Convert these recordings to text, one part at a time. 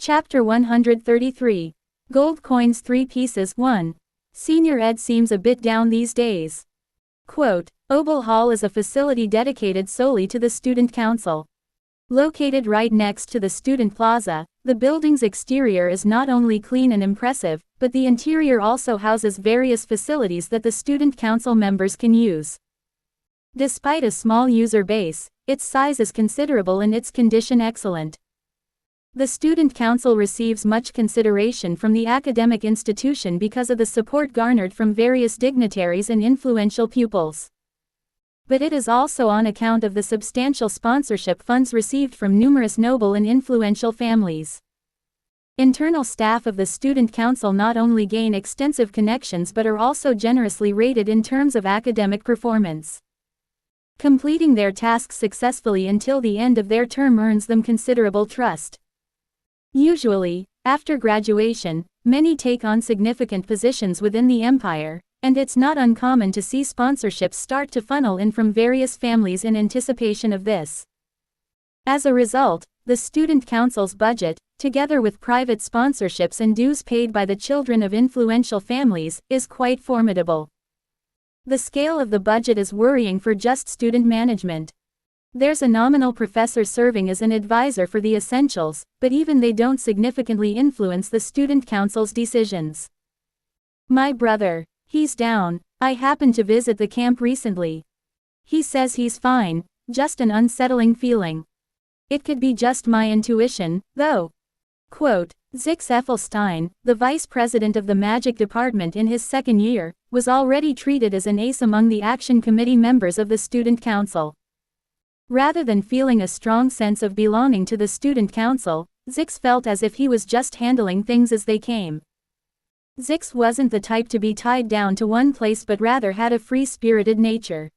Chapter 133. Gold Coins 3 Pieces 1. Senior Ed seems a bit down these days. Quote, Obel Hall is a facility dedicated solely to the Student Council. Located right next to the Student Plaza, the building's exterior is not only clean and impressive, but the interior also houses various facilities that the Student Council members can use. Despite a small user base, its size is considerable and its condition excellent. The Student Council receives much consideration from the academic institution because of the support garnered from various dignitaries and influential pupils. But it is also on account of the substantial sponsorship funds received from numerous noble and influential families. Internal staff of the Student Council not only gain extensive connections but are also generously rated in terms of academic performance. Completing their tasks successfully until the end of their term earns them considerable trust. Usually, after graduation, many take on significant positions within the empire, and it's not uncommon to see sponsorships start to funnel in from various families in anticipation of this. As a result, the Student Council's budget, together with private sponsorships and dues paid by the children of influential families, is quite formidable. The scale of the budget is worrying for just student management. There's a nominal professor serving as an advisor for the essentials, but even they don't significantly influence the Student Council's decisions. My brother, he's down. I happened to visit the camp recently. He says he's fine, just an unsettling feeling. It could be just my intuition, though. Quote, Zix Effelstein, the vice president of the magic department in his second year, was already treated as an ace among the action committee members of the Student Council. Rather than feeling a strong sense of belonging to the Student Council, Zix felt as if he was just handling things as they came. Zix wasn't the type to be tied down to one place but rather had a free-spirited nature.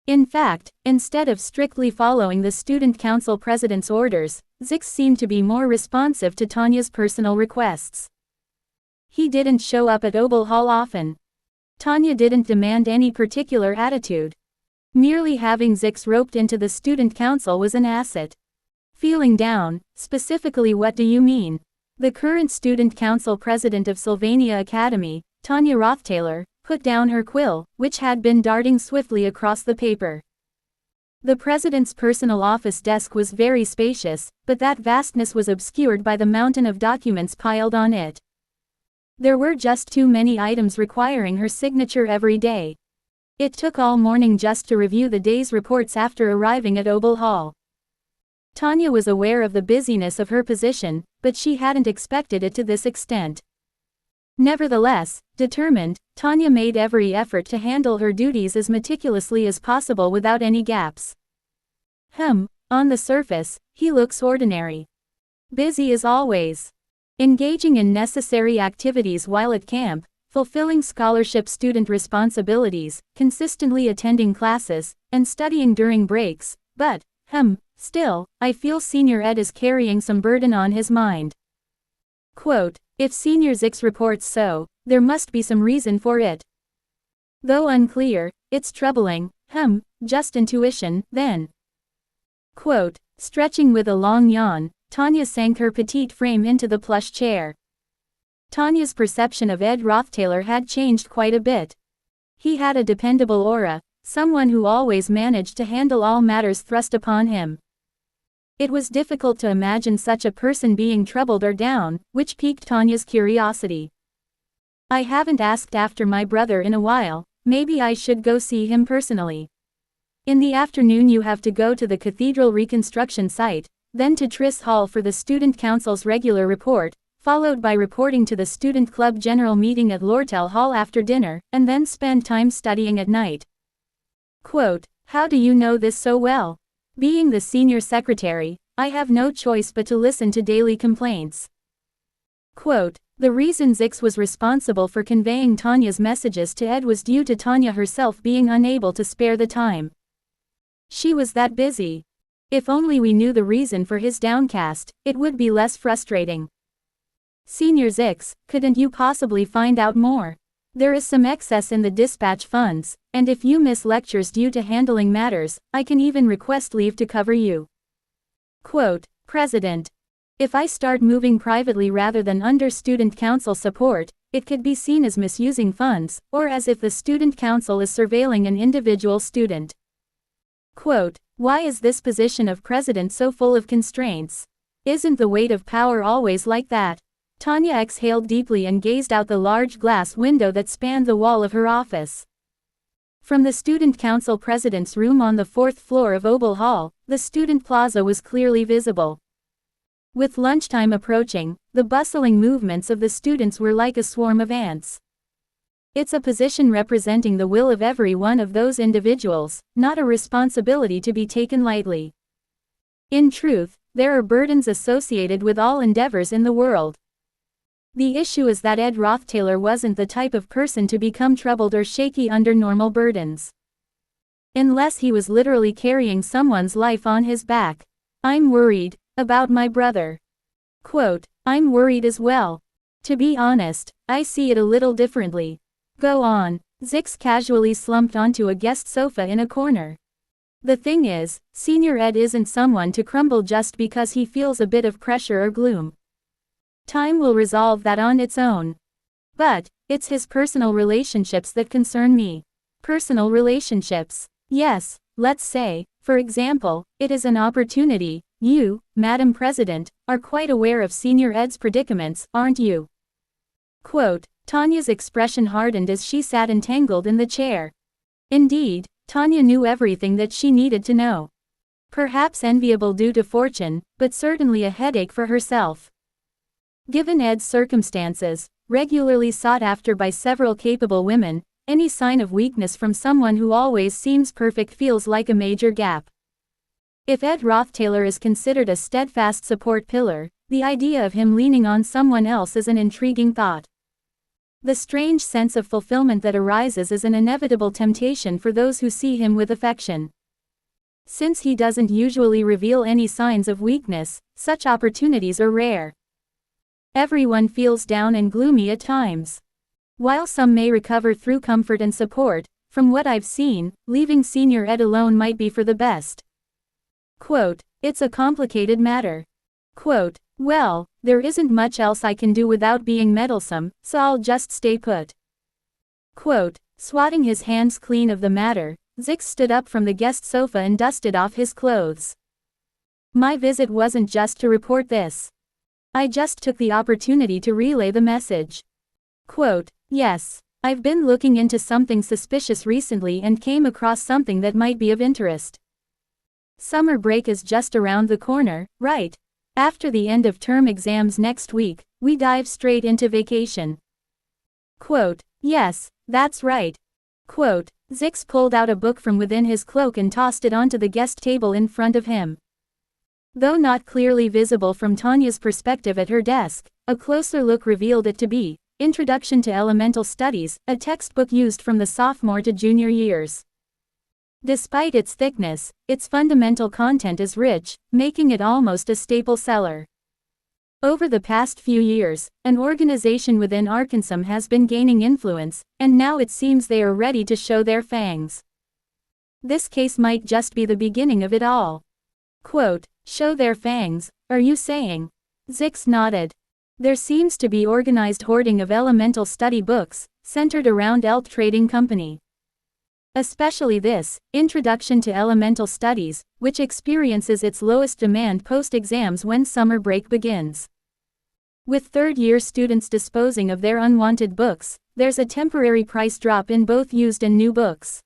In fact, instead of strictly following the Student Council president's orders, Zix seemed to be more responsive to Tanya's personal requests. He didn't show up at Obel Hall often. Tanya didn't demand any particular attitude. Merely having Zix roped into the Student Council was an asset. Feeling down, specifically what do you mean? The current Student Council president of Sylvania Academy, Ed Roth Taylor, put down her quill, which had been darting swiftly across the paper. The president's personal office desk was very spacious, but that vastness was obscured by the mountain of documents piled on it. There were just too many items requiring her signature every day. It took all morning just to review the day's reports after arriving at Obel Hall. Tanya was aware of the busyness of her position, but she hadn't expected it to this extent. Nevertheless, determined, Tanya made every effort to handle her duties as meticulously as possible without any gaps. On the surface, he looks ordinary. Busy as always. Engaging in necessary activities while at camp, fulfilling scholarship student responsibilities, consistently attending classes, and studying during breaks, but, still, I feel Senior Ed is carrying some burden on his mind. Quote, if Senior Zix reports so, there must be some reason for it. Though unclear, it's troubling, just intuition, then. Quote, stretching with a long yawn, Tanya sank her petite frame into the plush chair. Tanya's perception of Ed Roth Taylor had changed quite a bit. He had a dependable aura, someone who always managed to handle all matters thrust upon him. It was difficult to imagine such a person being troubled or down, which piqued Tanya's curiosity. I haven't asked after my brother in a while, maybe I should go see him personally. In the afternoon you have to go to the cathedral reconstruction site, then to Tris Hall for the Student Council's regular report, followed by reporting to the Student Club General Meeting at Lortel Hall after dinner, and then spend time studying at night. Quote, how do you know this so well? Being the senior secretary, I have no choice but to listen to daily complaints. Quote, the reason Zix was responsible for conveying Tanya's messages to Ed was due to Tanya herself being unable to spare the time. She was that busy. If only we knew the reason for his downcast, it would be less frustrating. Senior Zix, couldn't you possibly find out more? There is some excess in the dispatch funds, and if you miss lectures due to handling matters, I can even request leave to cover you. Quote, President. If I start moving privately rather than under student council support, it could be seen as misusing funds, or as if the student council is surveilling an individual student. Quote, why is this position of president so full of constraints? Isn't the weight of power always like that? Tanya exhaled deeply and gazed out the large glass window that spanned the wall of her office. From the student council president's room on the 4th floor of Obel Hall, the student plaza was clearly visible. With lunchtime approaching, the bustling movements of the students were like a swarm of ants. It's a position representing the will of every one of those individuals, not a responsibility to be taken lightly. In truth, there are burdens associated with all endeavors in the world. The issue is that Ed Roth Taylor wasn't the type of person to become troubled or shaky under normal burdens. Unless he was literally carrying someone's life on his back. I'm worried about my brother. Quote, I'm worried as well. To be honest, I see it a little differently. Go on. Zix casually slumped onto a guest sofa in a corner. The thing is, Senior Ed isn't someone to crumble just because he feels a bit of pressure or gloom. Time will resolve that on its own. But, it's his personal relationships that concern me. Personal relationships. Yes, let's say, for example, it is an opportunity. You, Madam President, are quite aware of Senior Ed's predicaments, aren't you? Quote, Tanya's expression hardened as she sat entangled in the chair. Indeed, Tanya knew everything that she needed to know. Perhaps enviable due to fortune, but certainly a headache for herself. Given Ed's circumstances, regularly sought after by several capable women, any sign of weakness from someone who always seems perfect feels like a major gap. If Ed Roth Taylor is considered a steadfast support pillar, the idea of him leaning on someone else is an intriguing thought. The strange sense of fulfillment that arises is an inevitable temptation for those who see him with affection. Since he doesn't usually reveal any signs of weakness, such opportunities are rare. Everyone feels down and gloomy at times. While some may recover through comfort and support, from what I've seen, leaving Senior Ed alone might be for the best. Quote, it's a complicated matter. Quote, well, there isn't much else I can do without being meddlesome, so I'll just stay put. Quote, swatting his hands clean of the matter, Zix stood up from the guest sofa and dusted off his clothes. My visit wasn't just to report this. I just took the opportunity to relay the message. Quote, yes, I've been looking into something suspicious recently and came across something that might be of interest. Summer break is just around the corner, right? After the end of term exams next week, we dive straight into vacation. Quote, yes, that's right. Quote, Zix pulled out a book from within his cloak and tossed it onto the guest table in front of him. Though not clearly visible from Tanya's perspective at her desk, a closer look revealed it to be Introduction to Elemental Studies, a textbook used from the sophomore to junior years. Despite its thickness, its fundamental content is rich, making it almost a staple seller. Over the past few years, an organization within Arkansas has been gaining influence, and now it seems they are ready to show their fangs. This case might just be the beginning of it all. Quote, show their fangs, are you saying? Zix nodded. There seems to be organized hoarding of elemental study books, centered around ELT Trading Company. Especially this, Introduction to Elemental Studies, which experiences its lowest demand post-exams when summer break begins. With third-year students disposing of their unwanted books, there's a temporary price drop in both used and new books.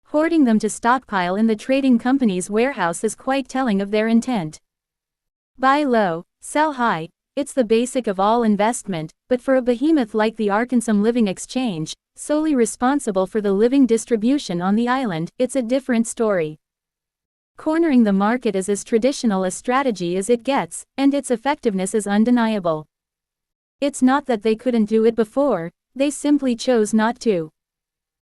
Hoarding them to stockpile in the trading company's warehouse is quite telling of their intent. Buy low, sell high, it's the basic of all investment, but for a behemoth like the Arkansas Living Exchange, solely responsible for the living distribution on the island, it's a different story. Cornering the market is as traditional a strategy as it gets, and its effectiveness is undeniable. It's not that they couldn't do it before, they simply chose not to.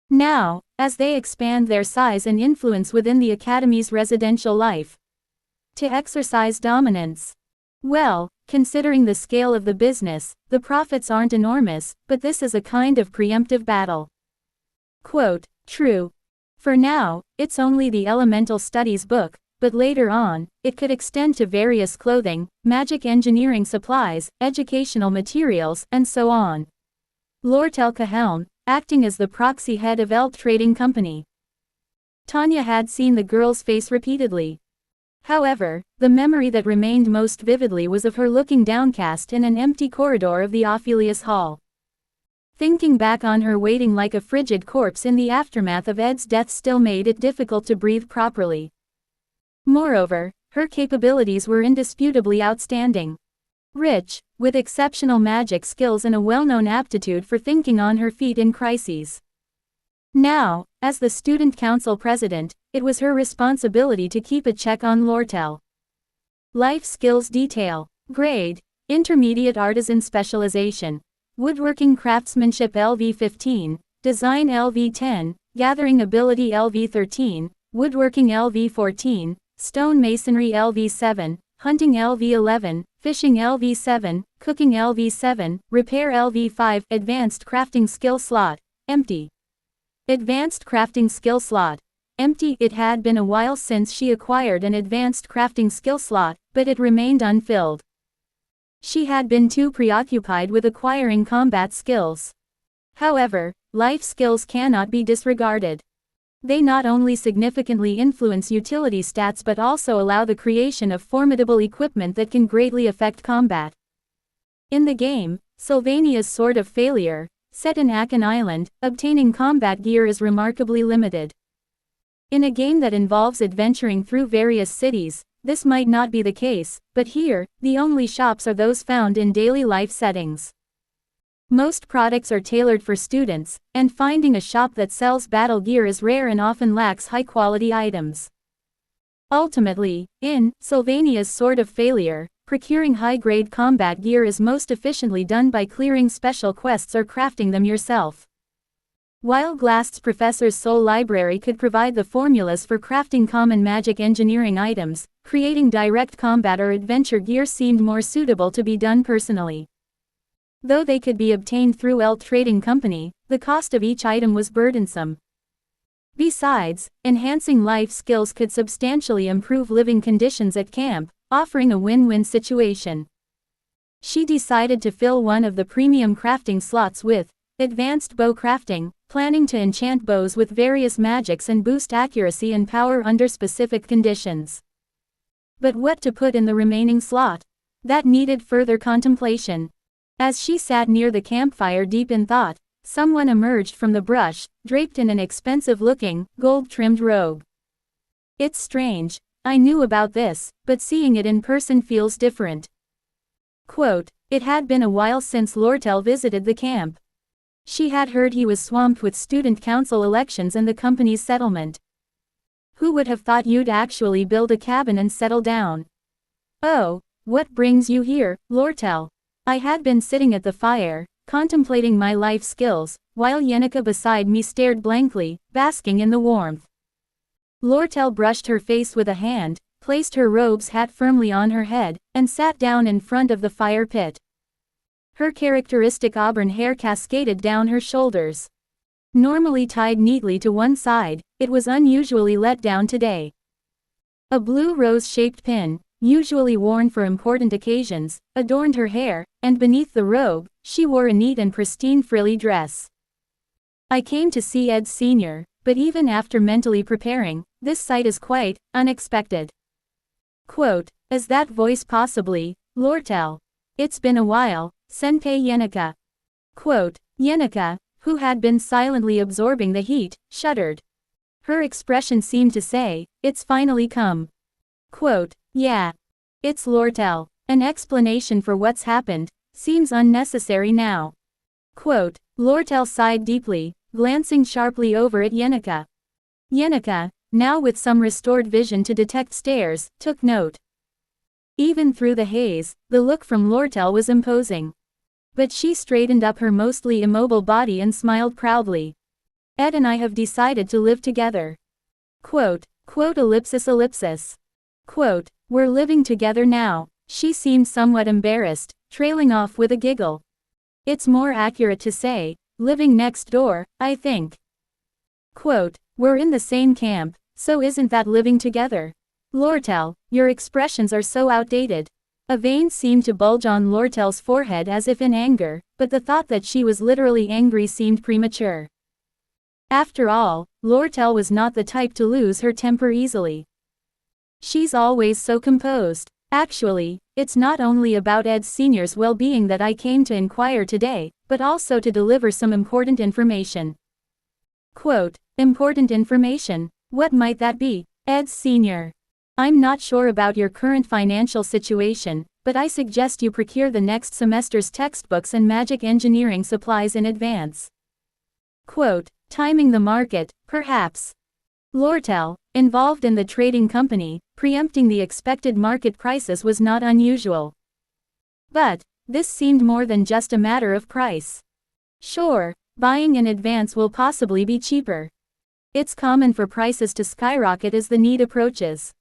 Now, as they expand their size and influence within the Academy's residential life, to exercise dominance. Well, considering the scale of the business, the profits aren't enormous, but this is a kind of preemptive battle. Quote, true. For now, it's only the Elemental Studies book, but later on, it could extend to various clothing, magic engineering supplies, educational materials, and so on. Lortel Cahelm, acting as the proxy head of Elk Trading Company. Tanya had seen the girl's face repeatedly. However, the memory that remained most vividly was of her looking downcast in an empty corridor of the Ophelius Hall. Thinking back on her waiting like a frigid corpse in the aftermath of Ed's death still made it difficult to breathe properly. Moreover, her capabilities were indisputably outstanding. Rich, with exceptional magic skills and a well-known aptitude for thinking on her feet in crises. Now, as the student council president, it was her responsibility to keep a check on Lortel. Life skills detail. Grade: Intermediate Artisan Specialization. Woodworking Craftsmanship LV15, Design LV10, Gathering Ability LV13, Woodworking LV14, Stone Masonry LV7, Hunting LV11, Fishing LV7, Cooking LV7, Repair LV5, Advanced Crafting Skill Slot, empty. Advanced Crafting Skill Slot, empty. It had been a while since she acquired an Advanced Crafting Skill Slot, but it remained unfilled. She had been too preoccupied with acquiring combat skills. However, life skills cannot be disregarded. They not only significantly influence utility stats but also allow the creation of formidable equipment that can greatly affect combat. In the game, Sylvania's Sword of Failure, set in Akan Island, obtaining combat gear is remarkably limited. In a game that involves adventuring through various cities, this might not be the case, but here, the only shops are those found in daily life settings. Most products are tailored for students, and finding a shop that sells battle gear is rare and often lacks high-quality items. Ultimately, in Sylvania's Sword of Failure, procuring high-grade combat gear is most efficiently done by clearing special quests or crafting them yourself. While Glast's Professor's Soul Library could provide the formulas for crafting common magic engineering items, creating direct combat or adventure gear seemed more suitable to be done personally. Though they could be obtained through Elk Trading Company, the cost of each item was burdensome. Besides, enhancing life skills could substantially improve living conditions at camp, offering a win-win situation. She decided to fill one of the premium crafting slots with Advanced Bow Crafting, planning to enchant bows with various magics and boost accuracy and power under specific conditions. But what to put in the remaining slot? That needed further contemplation. As she sat near the campfire deep in thought, someone emerged from the brush, draped in an expensive-looking, gold-trimmed robe. It's strange, I knew about this, but seeing it in person feels different. Quote, it had been a while since Lortel visited the camp. She had heard he was swamped with student council elections and the company's settlement. Who would have thought you'd actually build a cabin and settle down? Oh, what brings you here, Lortel? I had been sitting at the fire, contemplating my life skills, while Yenica beside me stared blankly, basking in the warmth. Lortel brushed her face with a hand, placed her robe's hat firmly on her head, and sat down in front of the fire pit. Her characteristic auburn hair cascaded down her shoulders. Normally tied neatly to one side, it was unusually let down today. A blue rose-shaped pin, usually worn for important occasions, adorned her hair, and beneath the robe, she wore a neat and pristine frilly dress. I came to see Ed Sr., but even after mentally preparing, this sight is quite unexpected. Quote, is that voice possibly Lortel? It's been a while, Senpei Yenica. Quote, Yenica, who had been silently absorbing the heat, shuddered. Her expression seemed to say, it's finally come. Quote, yeah. It's Lortel. An explanation for what's happened seems unnecessary now. Quote, Lortel sighed deeply, glancing sharply over at Yenica. Yenica, now with some restored vision to detect stares, took note. Even through the haze, the look from Lortel was imposing. But she straightened up her mostly immobile body and smiled proudly. Ed and I have decided to live together. Quote, ellipsis. Quote, we're living together now. She seemed somewhat embarrassed, trailing off with a giggle. It's more accurate to say, living next door, I think. Quote, we're in the same camp, so isn't that living together? Lortel, your expressions are so outdated. A vein seemed to bulge on Lortel's forehead as if in anger, but the thought that she was literally angry seemed premature. After all, Lortel was not the type to lose her temper easily. She's always so composed. Actually, it's not only about Ed Sr.'s well-being that I came to inquire today, but also to deliver some important information. Quote, important information? What might that be, Ed Sr.? I'm not sure about your current financial situation, but I suggest you procure the next semester's textbooks and magic engineering supplies in advance. Quote, timing the market, perhaps. Lortel, involved in the trading company, preempting the expected market prices was not unusual. But this seemed more than just a matter of price. Sure, buying in advance will possibly be cheaper. It's common for prices to skyrocket as the need approaches.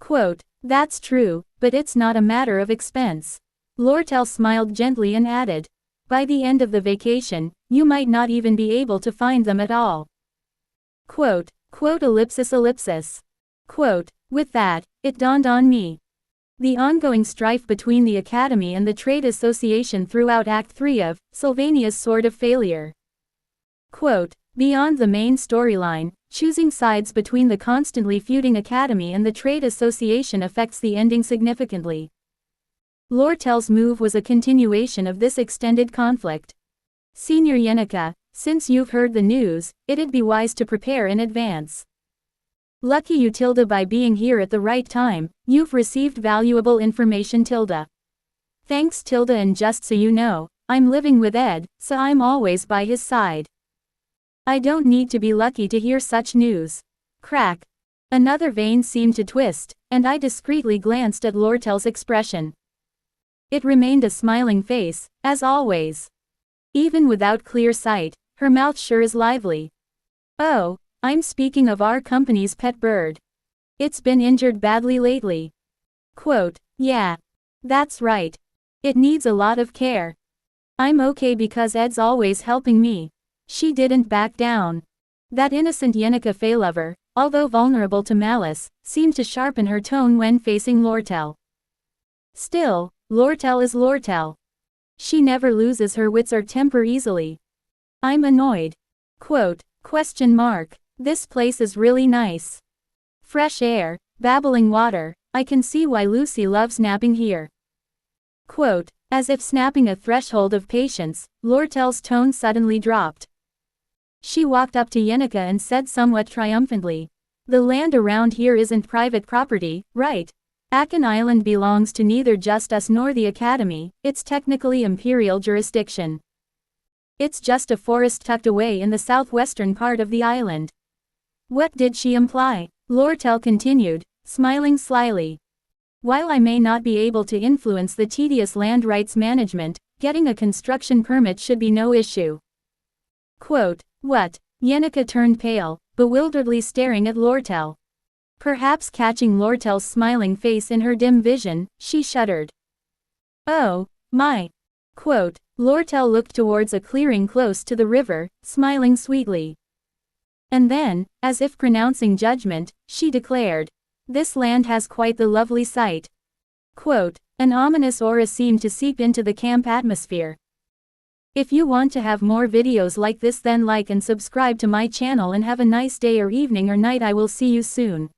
Quote, that's true, but it's not a matter of expense. Lortel smiled gently and added, by the end of the vacation, you might not even be able to find them at all. Quote, quote ellipsis ellipsis. Quote, with that, it dawned on me. The ongoing strife between the Academy and the Trade Association throughout Act 3 of Sylvania's Sword of Failure. Quote, beyond the main storyline, choosing sides between the constantly feuding Academy and the Trade Association affects the ending significantly. Lortel's move was a continuation of this extended conflict. Senior Yenica, since you've heard the news, it'd be wise to prepare in advance. Lucky you Tilda by being here at the right time, you've received valuable information Tilda. Thanks Tilda, and just so you know, I'm living with Ed, so I'm always by his side. I don't need to be lucky to hear such news. Crack. Another vein seemed to twist, and I discreetly glanced at Lortel's expression. It remained a smiling face, as always. Even without clear sight, her mouth sure is lively. Oh, I'm speaking of our company's pet bird. It's been injured badly lately. Quote, yeah. That's right. It needs a lot of care. I'm okay because Ed's always helping me. She didn't back down. That innocent Yenica Faylover, although vulnerable to malice, seemed to sharpen her tone when facing Lortel. Still, Lortel is Lortel. She never loses her wits or temper easily. I'm annoyed. Quote, question mark. This place is really nice. Fresh air, babbling water, I can see why Lucy loves napping here. Quote, as if snapping a threshold of patience, Lortel's tone suddenly dropped. She walked up to Yenica and said somewhat triumphantly, the land around here isn't private property, right? Akan Island belongs to neither just us nor the Academy, it's technically imperial jurisdiction. It's just a forest tucked away in the southwestern part of the island. What did she imply? Lortel continued, smiling slyly. While I may not be able to influence the tedious land rights management, getting a construction permit should be no issue. Quote, what? Yenica turned pale, bewilderedly staring at Lortel. Perhaps catching Lortel's smiling face in her dim vision, she shuddered. Oh, my. Quote, Lortel looked towards a clearing close to the river, smiling sweetly. And then, as if pronouncing judgment, she declared, this land has quite the lovely sight. Quote, an ominous aura seemed to seep into the camp atmosphere. If you want to have more videos like this, then like and subscribe to my channel, and have a nice day or evening or night. I will see you soon.